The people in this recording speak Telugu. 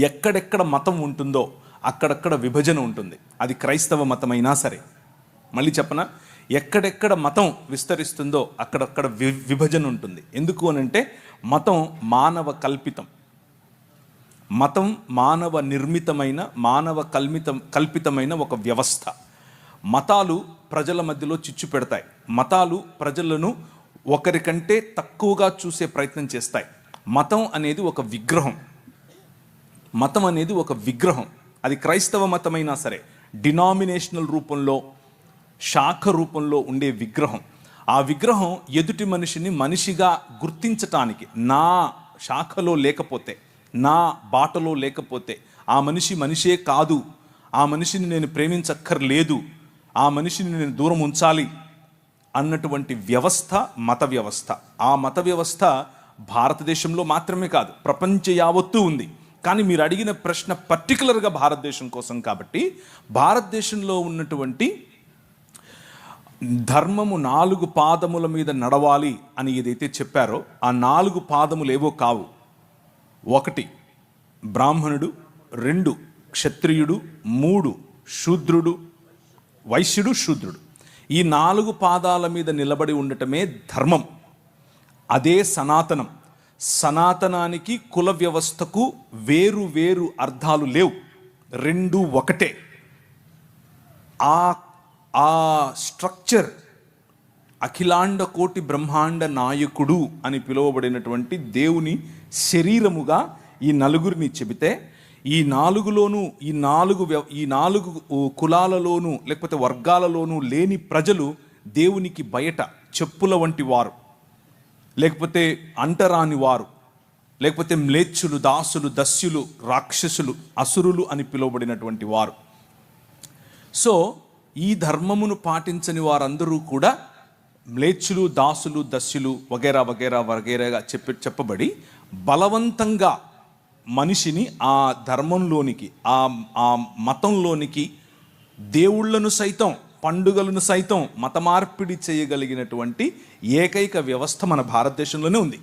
ఎక్కడెక్కడ మతం ఉంటుందో అక్కడక్కడ విభజన ఉంటుంది. అది క్రైస్తవ మతమైనా సరే. మళ్ళీ చెప్పనా, ఎక్కడెక్కడ మతం విస్తరిస్తుందో అక్కడక్కడ విభజన ఉంటుంది. ఎందుకు అనంటే మతం మానవ కల్పితం. మతం మానవ నిర్మితమైన, మానవ కల్పితమైన ఒక వ్యవస్థ. మతాలు ప్రజల మధ్యలో చిచ్చు పెడతాయి. మతాలు ప్రజలను ఒకరికంటే తక్కువగా చూసే ప్రయత్నం చేస్తాయి. మతం అనేది ఒక విగ్రహం. మతం అనేది ఒక విగ్రహం. అది క్రైస్తవ మతమైనా సరే, డినామినేషనల్ రూపంలో, శాఖ రూపంలో ఉండే విగ్రహం. ఆ విగ్రహం ఎదుటి మనిషిని మనిషిగా గుర్తించటానికి, నా శాఖలో లేకపోతే, నా బాటలో లేకపోతే ఆ మనిషి మనిషే కాదు, ఆ మనిషిని నేను ప్రేమించక్కర్లేదు, ఆ మనిషిని నేను దూరం ఉంచాలి అన్నటువంటి వ్యవస్థ మత వ్యవస్థ. ఆ మత వ్యవస్థ భారతదేశంలో మాత్రమే కాదు, ప్రపంచ యావత్తూ ఉంది. కానీ మీరు అడిగిన ప్రశ్న పర్టికులర్గా భారతదేశం కోసం కాబట్టి, భారతదేశంలో ఉన్నటువంటి ధర్మము 4 పాదముల మీద నడవాలి అని ఏదైతే చెప్పారో ఆ 4 పాదములు ఏవో కావు. 1 బ్రాహ్మణుడు, 2 క్షత్రియుడు, 3 శూద్రుడు, వైశ్యుడు, శూద్రుడు. ఈ 4 పాదాల మీద నిలబడి ఉండటమే ధర్మం. అదే సనాతనం. సనాతనానికి కుల వ్యవస్థకు వేరు వేరు అర్థాలు లేవు, 2 ఒకటే. ఆ స్ట్రక్చర్ అఖిలాండ కోటి బ్రహ్మాండ నాయకుడు అని పిలువబడినటువంటి దేవుని శరీరముగా ఈ నలుగురిని చెబితే, ఈ 4లోనూ ఈ 4 కులాలలోనూ లేకపోతే వర్గాలలోనూ లేని ప్రజలు దేవునికి బయట చెప్పుల వంటి వారు, లేకపోతే అంటరాని వారు, లేకపోతే మ్లేచ్చులు, దాసులు, దస్యులు, రాక్షసులు, అసురులు అని పిలువబడినటువంటి వారు. సో ఈ ధర్మమును పాటించని వారందరూ కూడా మ్లేచ్చులు, దాసులు, దస్యులు వగేరా వగేరా వగేరాగా చెప్పబడి బలవంతంగా మనిషిని ఆ ధర్మంలోనికి, ఆ మతంలోనికి దేవుళ్లను సైతం, పండుగలను సైతం మత మార్పిడి చేయగలిగినటువంటి ఏకైక వ్యవస్థ మన భారతదేశంలోనే ఉంది.